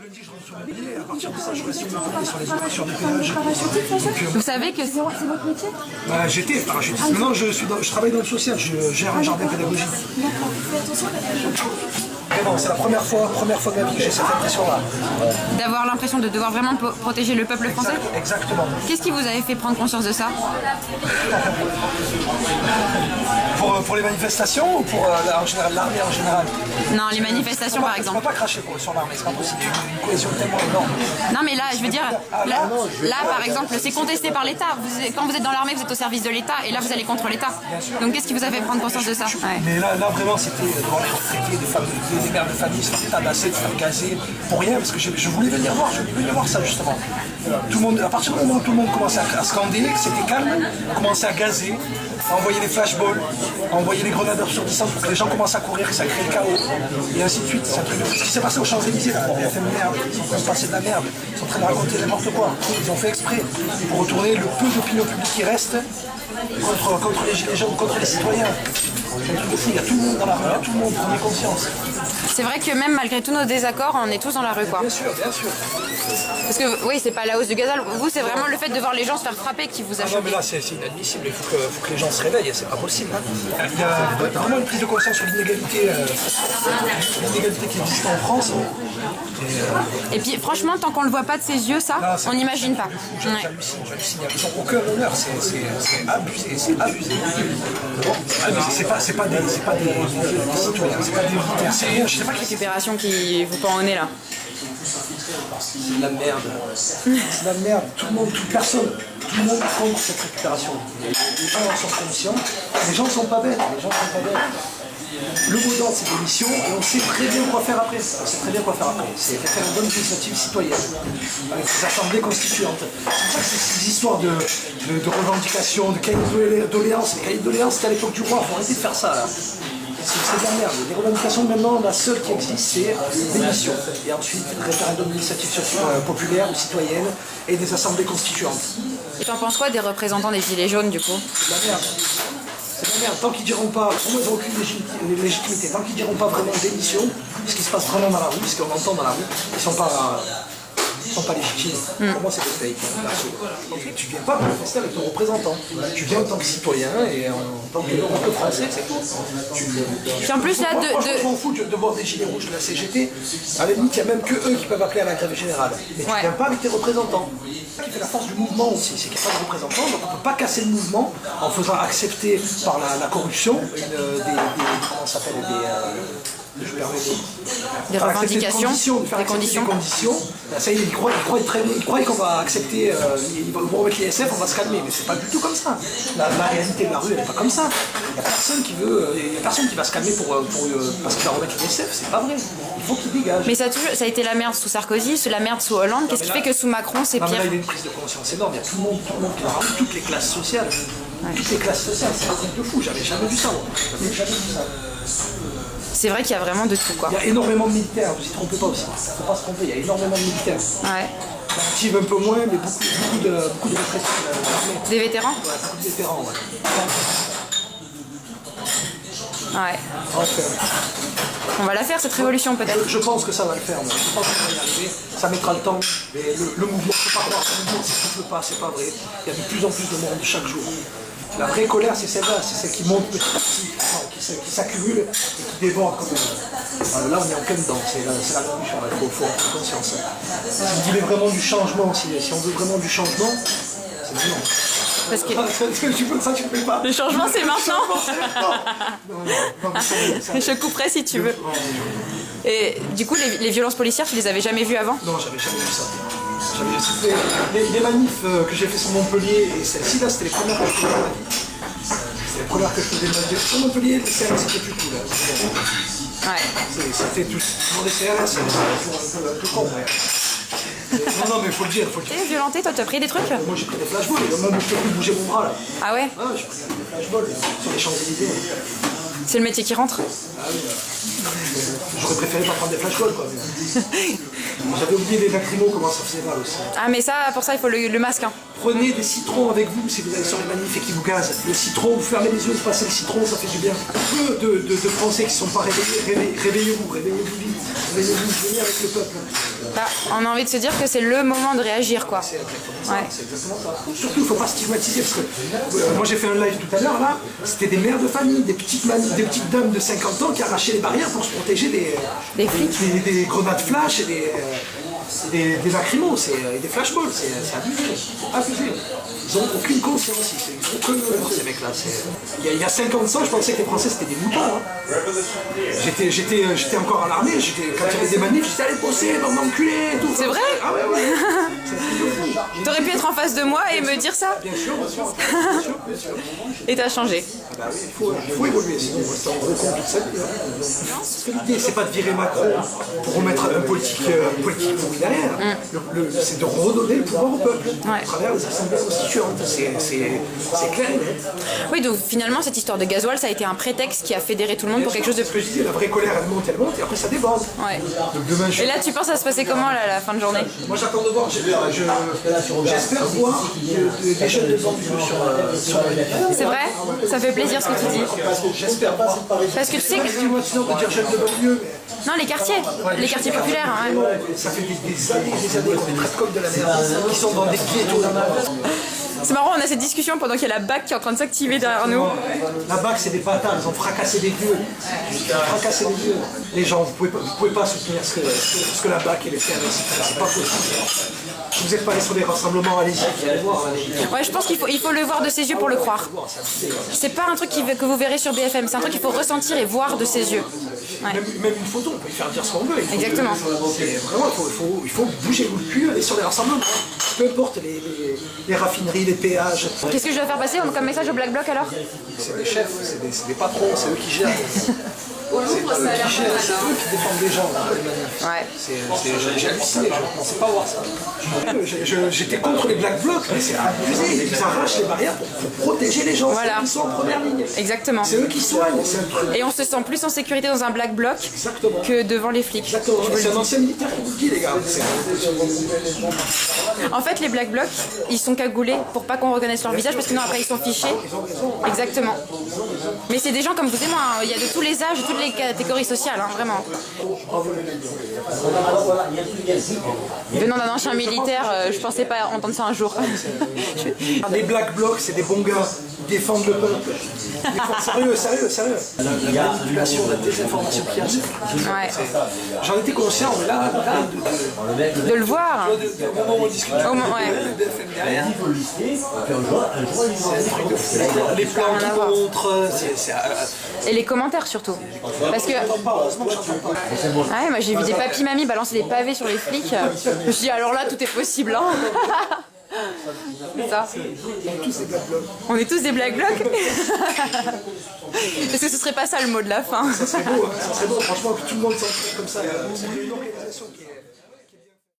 lundi, je rentre sur le billet. À partir de ça, je reste sur les opérations de péage. Vous savez que c'est votre métier? J'étais parachutiste. Maintenant, je travaille dans le social. Je gère un jardin pédagogique. Vraiment, c'est la première fois de ma vie que j'ai cette impression-là. D'avoir l'impression de devoir vraiment protéger le peuple français? Exactement. Qu'est-ce qui vous avait fait prendre conscience de ça? Pour les manifestations ou pour en général, l'armée en général? Non, les manifestations par exemple. On ne peut pas cracher sur l'armée, c'est pas possible. Il y a une cohésion tellement énorme. Non mais là, je veux dire, là par exemple, c'est contesté par l'État. Quand vous êtes dans l'armée, vous êtes au service de l'État et là vous allez contre l'État. Donc qu'est-ce qui vous a fait prendre conscience de ça? Mais là vraiment, c'était devant les retraités, des mères de famille, se faire tabasser, se faire gazer, pour rien, parce que je voulais venir voir ça justement. Tout le monde, à partir du moment où tout le monde commençait à scander, que c'était calme, on commençait à gazer, à envoyer des flashballs, à envoyer des grenades absurdissantes pour que les gens commencent à courir, que ça crée le chaos, et ainsi de suite. C'est un truc de fou. Ce qui s'est passé aux Champs-Élysées, ils ont fait de merde, ils sont en train de passer de la merde, ils sont en train de raconter n'importe quoi. Ils ont fait exprès pour retourner le peu d'opinion publique qui reste contre les gilets jaunes, contre les citoyens. C'est un truc de fou, il y a tout le monde dans la rue, il y a tout le monde, prenez conscience. C'est vrai que même malgré tous nos désaccords, on est tous dans la rue quoi. Bien sûr, bien sûr. Parce que oui, c'est pas la hausse du gazole, vous c'est vraiment le fait de voir les gens se faire frapper qui vous a choqué. Non mais là c'est inadmissible, il faut que les gens se réveillent, c'est pas possible. Il y a vraiment une prise de conscience sur l'inégalité qui existe en France. Et puis franchement, tant qu'on le voit pas de ses yeux, ça, on n'imagine pas. J'hallucine, ils n'ont aucun honneur, c'est abusé, c'est abusé. C'est pas des citoyens, c'est pas des militaires, c'est rien, je sais pas qui c'est. Récupération qui vous pend au nez là. C'est de la merde. C'est de la merde. Tout le monde, toute personne, tout le monde contre cette récupération. Les gens en sont conscients. Les gens ne sont pas bêtes. Les gens sont pas bêtes. Le mot d'ordre, c'est l'émission, et on sait très bien quoi faire après. On sait très bien quoi faire après. C'est faire une bonne initiative citoyenne, avec des assemblées constituantes. C'est pour ça que ces histoires de revendications, de cahiers de doléances, les cahiers de doléances, c'était à l'époque du roi. Il faut arrêter de faire ça, là. C'est de la merde. Les revendications, maintenant, la seule qui existe, c'est l'émission. Et ensuite, référendum d'initiative populaire ou citoyenne et des assemblées constituantes. Et t'en penses quoi des représentants des Gilets jaunes, du coup? C'est de la merde. C'est de la merde. Tant qu'ils diront pas, pour moi, ils n'ont aucune légitimité. Tant qu'ils diront pas vraiment d'émission, ce qui se passe vraiment dans la rue, ce qu'on entend dans la rue, ils sont pas légitimes. Pour moi, c'est des fakes. Tu viens pas manifester avec ton représentant. Tu viens en tant que citoyen et en tant que français, c'est tout. Puis en plus, là, Je m'en fous de voir des gilets rouges de la CGT. À la limite, il n'y a même que eux qui peuvent appeler à la grève générale. Mais tu ne viens pas avec tes représentants. Ce qui fait la force du mouvement aussi, c'est qu'il n'y a pas de représentants. Donc on ne peut pas casser le mouvement en faisant accepter par la corruption comment ça s'appelle, des revendications, des conditions. Ben ça y est, ils croient qu'on va accepter, ils vont remettre les SF, on va se calmer, mais c'est pas du tout comme ça. La réalité de la rue, elle n'est pas comme ça. Il n'y a personne qui va se calmer parce qu'il va remettre les SF, c'est pas vrai. Il faut qu'il dégage. Mais ça a été la merde sous Sarkozy, la merde sous Hollande. Qu'est-ce qui fait que sous Macron c'est pire? Là, il y a une prise de conscience énorme. Il y a tout le monde qui va ramener toutes les classes sociales. Toutes les classes sociales, c'est un truc de fou. J'avais jamais vu ça. J'avais jamais vu ça. C'est vrai qu'il y a vraiment de tout quoi. Il y a énormément de militaires, vous y trompez pas aussi. Il ne faut pas se tromper, il y a énormément de militaires. Ouais. Active un peu moins, mais beaucoup de retraités. Des vétérans? Ouais, beaucoup de vétérans, Ouais. Enfin, on va la faire cette révolution peut-être. Je pense que ça va le faire, moi. Je pense qu'on va y arriver. Ça mettra le temps. Mais le mouvement, il ne faut pas croire que le mouvement ne s'essouffle pas, c'est pas vrai. Il y a de plus en plus de monde chaque jour. La vraie colère, c'est celle-là, c'est celle qui monte petit à petit, qui s'accumule et qui dévore comme elle. Là, on est en plein dedans, c'est la révolution, il faut avoir conscience. Si vous voulez vraiment du changement, si on veut vraiment du changement, c'est maintenant. Parce que tu peux pas. le changement, c'est maintenant. Non, je couperai si tu veux. Et du coup, les violences policières, tu les avais jamais vues avant? Non, j'avais jamais vu ça. Les manifs que j'ai fait sur Montpellier et celle-ci, là, c'était les premières que je faisais de ma vie. C'était les premières que je faisais de ma vie. Sur Montpellier, les CRS, c'était plus cool. Ouais. C'était tout. Pour les CRS, c'est un peu con, ouais. Non, mais il faut le dire. T'es violenté, toi, t'as pris des trucs? Moi, j'ai pris des flashballs, même je peux plus bouger mon bras, là. Ah ouais? Ah, j'ai pris des flashballs sur les Champs-Élysées. C'est le métier qui rentre. J'aurais préféré pas prendre des flashballs, quoi. J'avais oublié les lacrymos, comment ça faisait mal aussi. Ah mais ça, pour ça il faut le masque. Hein. Prenez des citrons avec vous si vous allez sur les manifs et qui vous gazent. Le citron, vous fermez les yeux, vous passez le citron, ça fait du bien. Peu de Français qui ne sont pas réveillés, réveillez-vous vite. Réveillez-vous, venez avec le peuple. Là, on a envie de se dire que c'est le moment de réagir, quoi. C'est exactement ça. Surtout, il ne faut pas stigmatiser, parce que moi j'ai fait un live tout à l'heure, là, c'était des mères de famille, des petites dames de 50 ans qui arrachaient les barrières pour se protéger des flics. Des grenades flash et des lacrymos, et des flashballs, c'est abusé. Ils n'ont aucune conscience, ils sont que ces mecs-là. Il y a 50 ans, je pensais que les Français c'était des moutons. Hein. J'étais encore à l'armée, quand il y avait des manifs, j'étais allé bosser, dans m'enculer et tout. C'est vrai? Ah ouais. T'aurais pu être en face de moi et me dire ça? Bien sûr. Et t'as changé. Ah bah oui, il faut évoluer, sinon on reste en gros con toute sa vie. Parce que l'idée, c'est pas de virer Macron pour remettre un politique pourri derrière. C'est de redonner le pouvoir au peuple à travers les assemblées constituantes. C'est clair et net. Oui, donc finalement, cette histoire de gasoil, ça a été un prétexte qui a fédéré tout le monde pour quelque chose de Ce que plus. je disais, la vraie colère, elle monte, et après ça déborde. Ouais. Donc demain, Et là, tu penses à se passer comment là, à la fin de journée? moi j'attends de voir, j'espère voir des jeunes de banlieue sur la C'est vrai? Ça fait plaisir ce que tu dis. J'espère voir. Parce que tu sais que... Excuse-moi sinon de dire jeunes de banlieue, mais... Non, les quartiers populaires. Hein, ouais. Ça fait des années qu'on traite comme de la merde, qui sont dans des ghettos. C'est marrant, on a cette discussion pendant qu'il y a la BAC qui est en train de s'activer derrière nous. La BAC, c'est des bâtards, ils ont fracassé des vieux. Les gens, vous pouvez pas soutenir ce que la BAC et les CRS, c'est pas possible. Si vous n'êtes pas allé sur les rassemblements, allez-y, vous allez voir. Ouais, je pense qu'il faut le voir de ses yeux pour le croire. C'est pas un truc que vous verrez sur BFM, c'est un truc qu'il faut ressentir et voir de ses yeux. Ouais. Même une photo, on peut y faire dire ce qu'on veut. Exactement. Vraiment, il faut bouger le cul, aller sur les rassemblements. Peu importe les raffineries, les péages. Qu'est-ce que je dois faire passer comme message au Black Bloc alors? C'est des chefs, c'est des patrons, c'est eux qui gèrent. C'est eux qui défendent les gens. Ouais. J'ai halluciné, je ne pensais pas voir ça. J'étais contre les Black Blocs, mais c'est abusé. Ils arrachent les barrières pour protéger les gens. Voilà. Ils sont en première ligne. Exactement. C'est eux qui soignent. C'est un truc. Et on se sent plus en sécurité dans un Black Bloc que devant les flics. Exactement. C'est un ancien militaire qui vous le dit, les gars. En fait, les Black Blocs, ils sont cagoulés pour pas qu'on reconnaisse leur visage parce que sinon après ils sont fichés. Exactement. Mais c'est des gens comme vous et moi, hein. Il y a de tous les âges, de toutes les catégories sociales, hein, vraiment. Venant d'un ancien militaire, je pensais pas entendre ça un jour. Les Black Blocs, c'est des bons gars. Ils défendent le peuple. Sérieux. La manipulation, la désinformation qu'il y a, Ouais. j'en étais conscient, mais là De le voir. au moment où on discute, Au moins, ouais. le BFM derrière, les plans qui montrent, Et les commentaires surtout. Parce que. Ah ouais, moi j'ai vu des papis-mamies balancer des pavés sur les flics. Je me suis dit, alors là, tout est possible. Hein. C'est ça. On est tous des Black Blocs. Est-ce que ce serait pas ça le mot de la fin? ça serait beau, franchement, que tout le monde s'en trouve comme ça. C'est une organisation qui est...